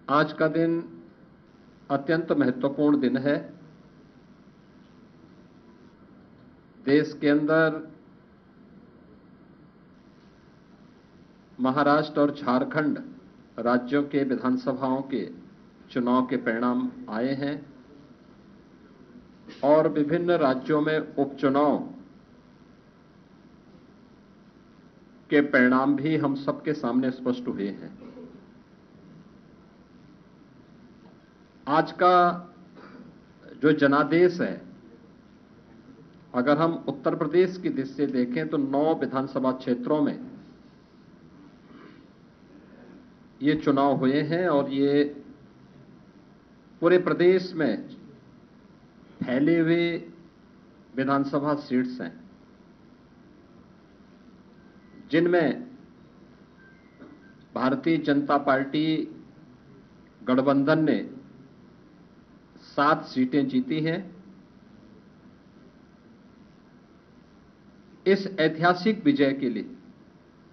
आज का दिन अत्यंत महत्वपूर्ण दिन है। देश के अंदर महाराष्ट्र और झारखंड राज्यों के विधानसभाओं के चुनाव के परिणाम आए हैं और विभिन्न राज्यों में उपचुनाव के परिणाम भी हम सबके सामने स्पष्ट हुए हैं। आज का जो जनादेश है, अगर हम उत्तर प्रदेश की दृष्टि से देखें तो 9 विधानसभा क्षेत्रों में ये चुनाव हुए हैं और ये पूरे प्रदेश में फैले हुए विधानसभा सीट्स हैं, जिनमें भारतीय जनता पार्टी गठबंधन ने 7 सीटें जीती हैं। इस ऐतिहासिक विजय के लिए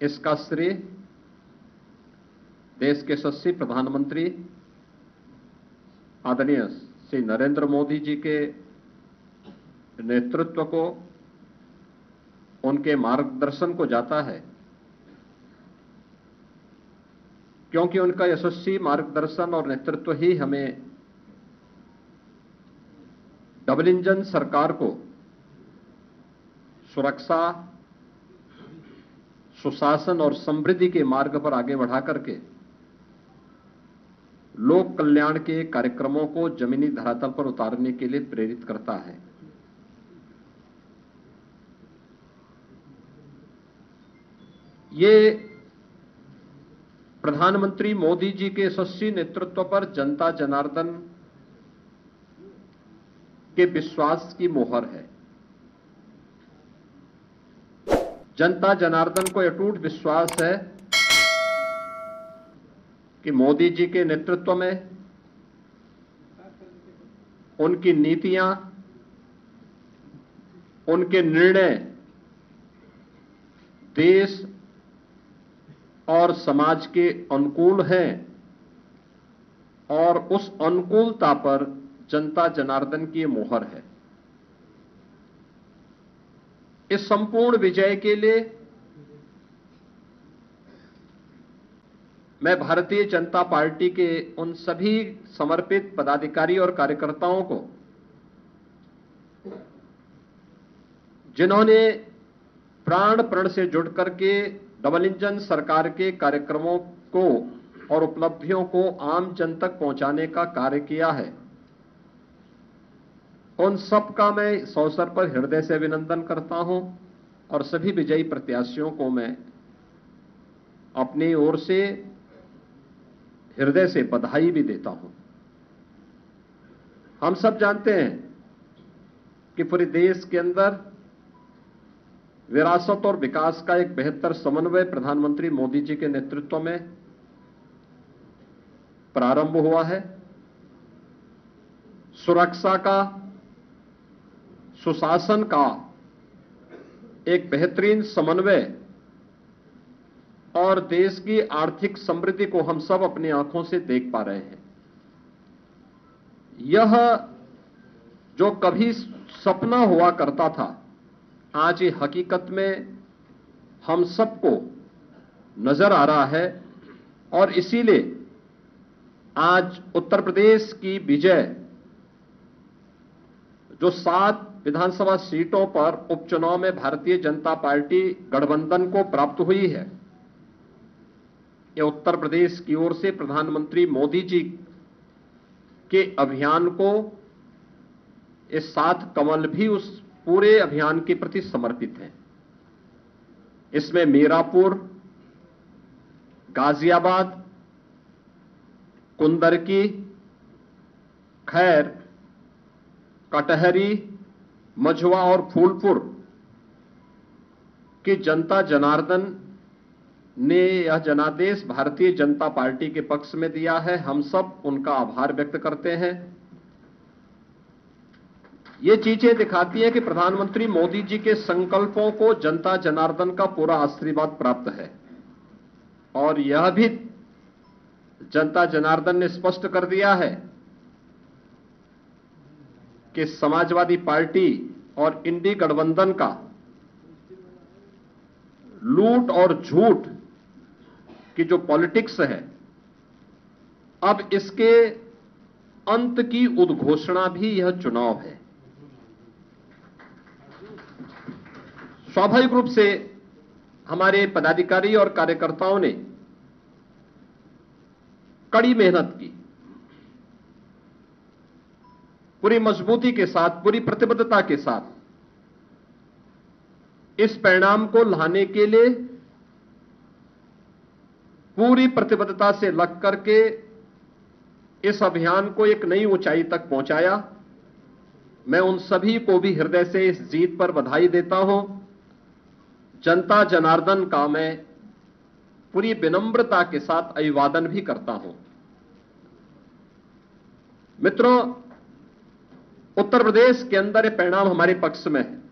इसका श्रेय देश के यशस्वी प्रधानमंत्री आदरणीय श्री नरेंद्र मोदी जी के नेतृत्व को, उनके मार्गदर्शन को जाता है, क्योंकि उनका यशस्वी मार्गदर्शन और नेतृत्व ही हमें डबल इंजन सरकार को सुरक्षा, सुशासन और समृद्धि के मार्ग पर आगे बढ़ा करके लोक कल्याण के कार्यक्रमों को जमीनी धरातल पर उतारने के लिए प्रेरित करता है। ये प्रधानमंत्री मोदी जी के यशस्वी नेतृत्व पर जनता जनार्दन के विश्वास की मोहर है। जनता जनार्दन को अटूट विश्वास है कि मोदी जी के नेतृत्व में उनकी नीतियां, उनके निर्णय देश और समाज के अनुकूल हैं और उस अनुकूलता पर जनता जनार्दन की मोहर है। इस संपूर्ण विजय के लिए मैं भारतीय जनता पार्टी के उन सभी समर्पित पदाधिकारी और कार्यकर्ताओं को, जिन्होंने प्राण प्रण से जुड़ करके डबल इंजन सरकार के कार्यक्रमों को और उपलब्धियों को आम जन तक पहुंचाने का कार्य किया है, उन सब का मैं इस अवसर पर हृदय से अभिनंदन करता हूं और सभी विजयी प्रत्याशियों को मैं अपनी ओर से हृदय से बधाई भी देता हूं। हम सब जानते हैं कि पूरे देश के अंदर विरासत और विकास का एक बेहतर समन्वय प्रधानमंत्री मोदी जी के नेतृत्व में प्रारंभ हुआ है। सुरक्षा का, सुशासन का एक बेहतरीन समन्वय और देश की आर्थिक समृद्धि को हम सब अपनी आंखों से देख पा रहे हैं। यह जो कभी सपना हुआ करता था, आज ये हकीकत में हम सबको नजर आ रहा है और इसीलिए आज उत्तर प्रदेश की विजय जो 7 विधानसभा सीटों पर उपचुनाव में भारतीय जनता पार्टी गठबंधन को प्राप्त हुई है, यह उत्तर प्रदेश की ओर से प्रधानमंत्री मोदी जी के अभियान को, इस 7 कमल भी उस पूरे अभियान के प्रति समर्पित हैं। इसमें मीरापुर, गाजियाबाद, कुंदरकी, खैर, कटहरी, मझवा और फूलपुर की जनता जनार्दन ने यह जनादेश भारतीय जनता पार्टी के पक्ष में दिया है। हम सब उनका आभार व्यक्त करते हैं। ये चीजें दिखाती है कि प्रधानमंत्री मोदी जी के संकल्पों को जनता जनार्दन का पूरा आशीर्वाद प्राप्त है और यह भी जनता जनार्दन ने स्पष्ट कर दिया है कि समाजवादी पार्टी और इंडी गठबंधन का लूट और झूठ की जो पॉलिटिक्स है, अब इसके अंत की उद्घोषणा भी यह चुनाव है। स्वाभाविक रूप से हमारे पदाधिकारी और कार्यकर्ताओं ने कड़ी मेहनत की, पूरी मजबूती के साथ, पूरी प्रतिबद्धता के साथ इस परिणाम को लाने के लिए पूरी प्रतिबद्धता से लग करके इस अभियान को एक नई ऊंचाई तक पहुंचाया। मैं उन सभी को भी हृदय से इस जीत पर बधाई देता हूं। जनता जनार्दन का मैं पूरी विनम्रता के साथ अभिवादन भी करता हूं। मित्रों, उत्तर प्रदेश के अंदर ये परिणाम हमारे पक्ष में है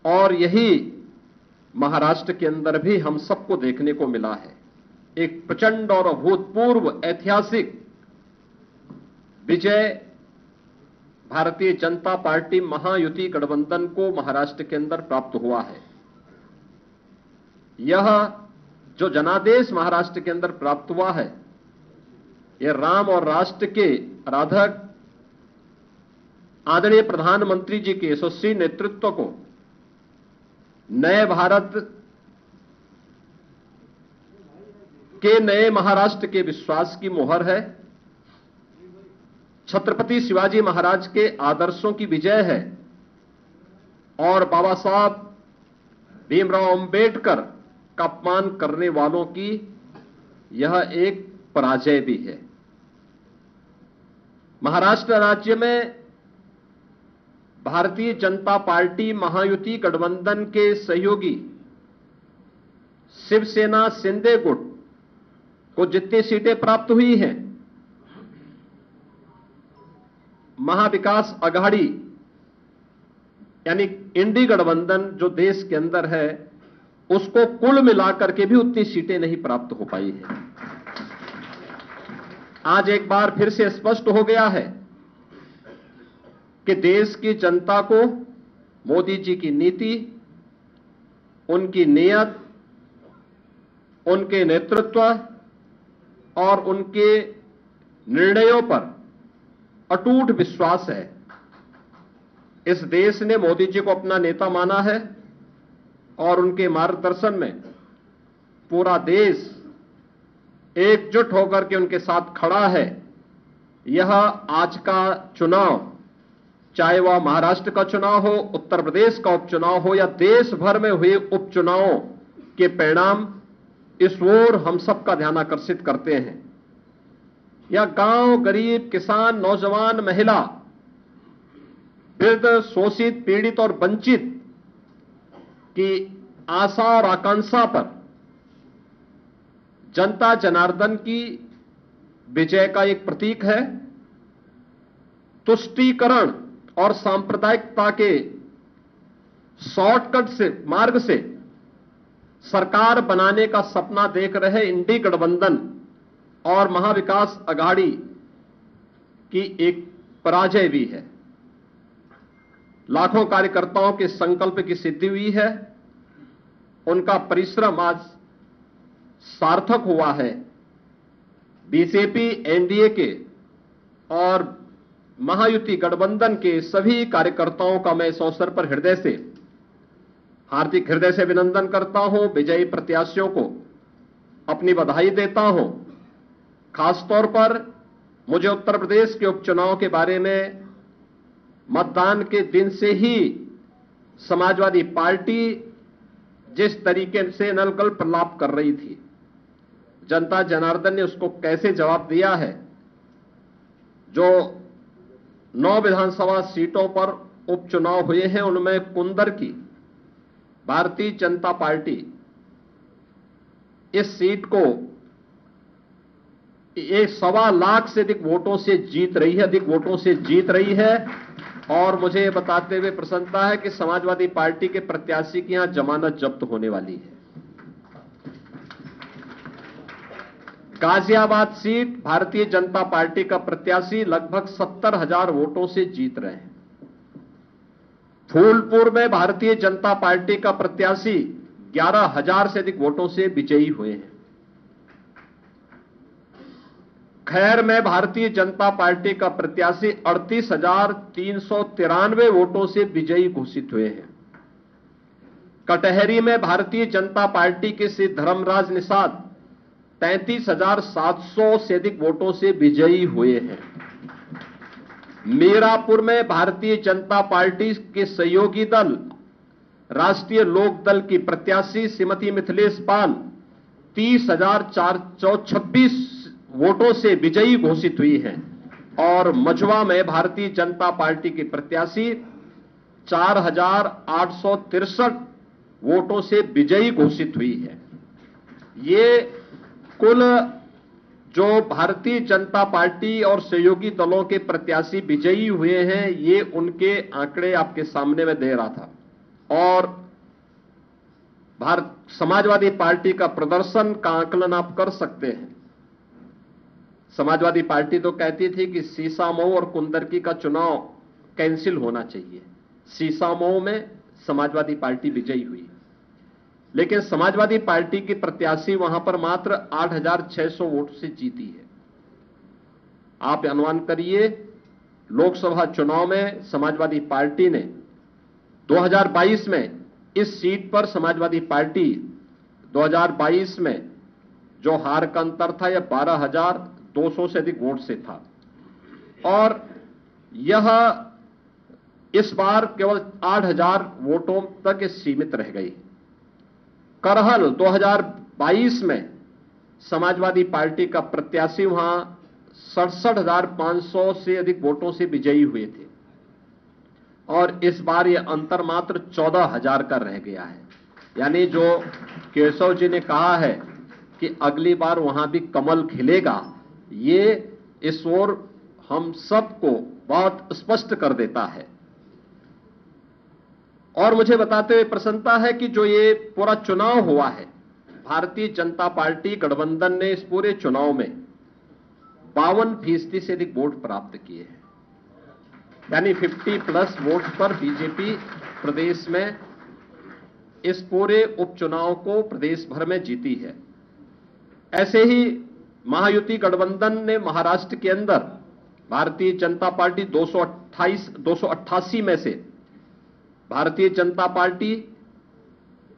और यही महाराष्ट्र के अंदर भी हम सबको देखने को मिला है। एक प्रचंड और अभूतपूर्व ऐतिहासिक विजय भारतीय जनता पार्टी महायुति गठबंधन को महाराष्ट्र के अंदर प्राप्त हुआ है। यह जो जनादेश महाराष्ट्र के अंदर प्राप्त हुआ है, यह राम और राष्ट्र के आराधक आदरणीय प्रधानमंत्री जी के यशस्वी नेतृत्व को नए भारत के नए महाराष्ट्र के विश्वास की मोहर है। छत्रपति शिवाजी महाराज के आदर्शों की विजय है और बाबा साहब भीमराव अंबेडकर का अपमान करने वालों की यह एक पराजय भी है। महाराष्ट्र राज्य में भारतीय जनता पार्टी महायुति गठबंधन के सहयोगी शिवसेना शिंदे गुट को जितनी सीटें प्राप्त हुई हैं, महाविकास आघाड़ी यानी इंडी गठबंधन जो देश के अंदर है, उसको कुल मिलाकर के भी उतनी सीटें नहीं प्राप्त हो पाई है। आज एक बार फिर से स्पष्ट हो गया है कि देश की जनता को मोदी जी की नीति, उनकी नीयत, उनके नेतृत्व और उनके निर्णयों पर अटूट विश्वास है। इस देश ने मोदी जी को अपना नेता माना है और उनके मार्गदर्शन में पूरा देश एकजुट होकर के उनके साथ खड़ा है। यह आज का चुनाव, चाहे वह महाराष्ट्र का चुनाव हो, उत्तर प्रदेश का उपचुनाव हो या देश भर में हुए उपचुनावों के परिणाम, इस ओर हम सबका ध्यान आकर्षित करते हैं। यह गांव, गरीब, किसान, नौजवान, महिला, वृद्ध, शोषित, पीड़ित और वंचित की आशा और आकांक्षा पर जनता जनार्दन की विजय का एक प्रतीक है। तुष्टीकरण और सांप्रदायिकता के शॉर्टकट से मार्ग से सरकार बनाने का सपना देख रहे इंडी गठबंधन और महाविकास आघाड़ी की एक पराजय भी है। लाखों कार्यकर्ताओं के संकल्प की सिद्धि हुई है, उनका परिश्रम आज सार्थक हुआ है। बीजेपी, एनडीए के और महायुति गठबंधन के सभी कार्यकर्ताओं का मैं इस अवसर पर हार्दिक हृदय से अभिनंदन करता हूं। विजयी प्रत्याशियों को अपनी बधाई देता हूं। खासतौर पर मुझे उत्तर प्रदेश के उपचुनाव के बारे में मतदान के दिन से ही समाजवादी पार्टी जिस तरीके से नलकल प्रलाप कर रही थी, जनता जनार्दन ने उसको कैसे जवाब दिया है। जो 9 विधानसभा सीटों पर उपचुनाव हुए हैं, उनमें कुंदर की भारतीय जनता पार्टी इस सीट को 1.25 लाख से अधिक वोटों से जीत रही है और मुझे ये बताते हुए प्रसन्नता है कि समाजवादी पार्टी के प्रत्याशी की यहां जमानत जब्त होने वाली है। गाजियाबाद सीट भारतीय जनता पार्टी का प्रत्याशी लगभग 70,000 वोटों से जीत रहे हैं। फूलपुर में भारतीय जनता पार्टी का प्रत्याशी 11,000 से अधिक वोटों से विजयी हुए हैं। खैर में भारतीय जनता पार्टी का प्रत्याशी 38,393 वोटों से विजयी घोषित हुए हैं। कटहरी में भारतीय जनता पार्टी के श्री धर्मराज निषाद 33,700 से अधिक वोटों से विजयी हुए हैं। मीरापुर में भारतीय जनता पार्टी के सहयोगी दल राष्ट्रीय लोक दल की प्रत्याशी श्रीमती मिथिलेश पाल 30,426 वोटों से विजयी घोषित हुई हैं और मझवा में भारतीय जनता पार्टी की प्रत्याशी 4,863 वोटों से विजयी घोषित हुई है। ये कुल जो भारतीय जनता पार्टी और सहयोगी दलों के प्रत्याशी विजयी हुए हैं, ये उनके आंकड़े आपके सामने में दे रहा था। और समाजवादी पार्टी का प्रदर्शन का आकलन आप कर सकते हैं। समाजवादी पार्टी तो कहती थी कि सीसामऊ और कुंदरकी का चुनाव कैंसिल होना चाहिए। सीसामऊ में समाजवादी पार्टी विजयी हुई, लेकिन समाजवादी पार्टी की प्रत्याशी वहां पर मात्र 8,600 वोट से जीती है। आप अनुमान करिए, लोकसभा चुनाव में समाजवादी पार्टी ने 2022 में इस सीट पर समाजवादी पार्टी 2022 में जो हार का अंतर था यह 12,200 से अधिक वोट से था और यह इस बार केवल 8,000 वोटों तक सीमित रह गई। करहल 2022 में समाजवादी पार्टी का प्रत्याशी वहां 67,500 से अधिक वोटों से विजयी हुए थे और इस बार यह अंतर मात्र 14,000 का रह गया है। यानी जो केशव जी ने कहा है कि अगली बार वहां भी कमल खिलेगा, ये इस ओर हम सबको बहुत स्पष्ट कर देता है। और मुझे बताते हुए प्रसन्नता है कि जो ये पूरा चुनाव हुआ है, भारतीय जनता पार्टी गठबंधन ने इस पूरे चुनाव में 52% से अधिक वोट प्राप्त किए हैं। यानी 50+ वोट पर बीजेपी प्रदेश में इस पूरे उपचुनाव को प्रदेश भर में जीती है। ऐसे ही महायुति गठबंधन ने महाराष्ट्र के अंदर भारतीय जनता पार्टी 288 में से भारतीय जनता पार्टी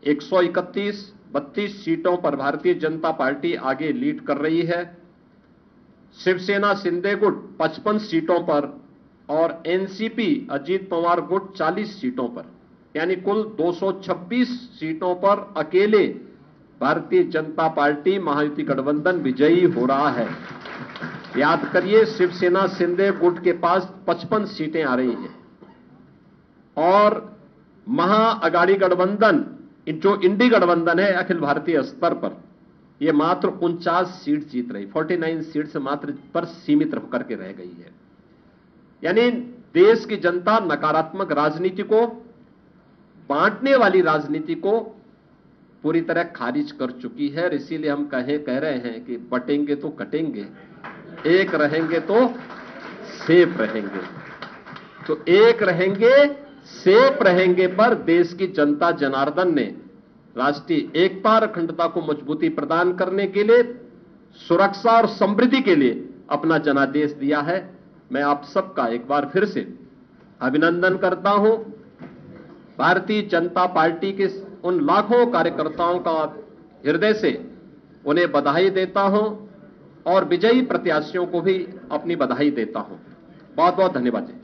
131-32 सीटों पर भारतीय जनता पार्टी आगे लीड कर रही है। शिवसेना शिंदे गुट 55 सीटों पर और एनसीपी अजीत पवार गुट 40 सीटों पर, यानी कुल 226 सीटों पर अकेले भारतीय जनता पार्टी महायुति गठबंधन विजयी हो रहा है। याद करिए, शिवसेना शिंदे गुट के पास 55 सीटें आ रही हैं और महाअगाड़ी गठबंधन जो इंडी गठबंधन है अखिल भारतीय स्तर पर, यह मात्र 49 सीट जीत रही, 49 सीट से मात्र पर सीमित होकर के रह गई है। यानी देश की जनता नकारात्मक राजनीति को, बांटने वाली राजनीति को पूरी तरह खारिज कर चुकी है। और इसीलिए हम कह रहे हैं कि बटेंगे तो कटेंगे, एक रहेंगे तो सेफ रहेंगे। तो एक रहेंगे सेफ रहेंगे पर देश की जनता जनार्दन ने राष्ट्रीय एकता और अखंडता को मजबूती प्रदान करने के लिए, सुरक्षा और समृद्धि के लिए अपना जनादेश दिया है। मैं आप सबका एक बार फिर से अभिनंदन करता हूं। भारतीय जनता पार्टी के उन लाखों कार्यकर्ताओं का हृदय से उन्हें बधाई देता हूं और विजयी प्रत्याशियों को भी अपनी बधाई देता हूं। बहुत बहुत धन्यवाद।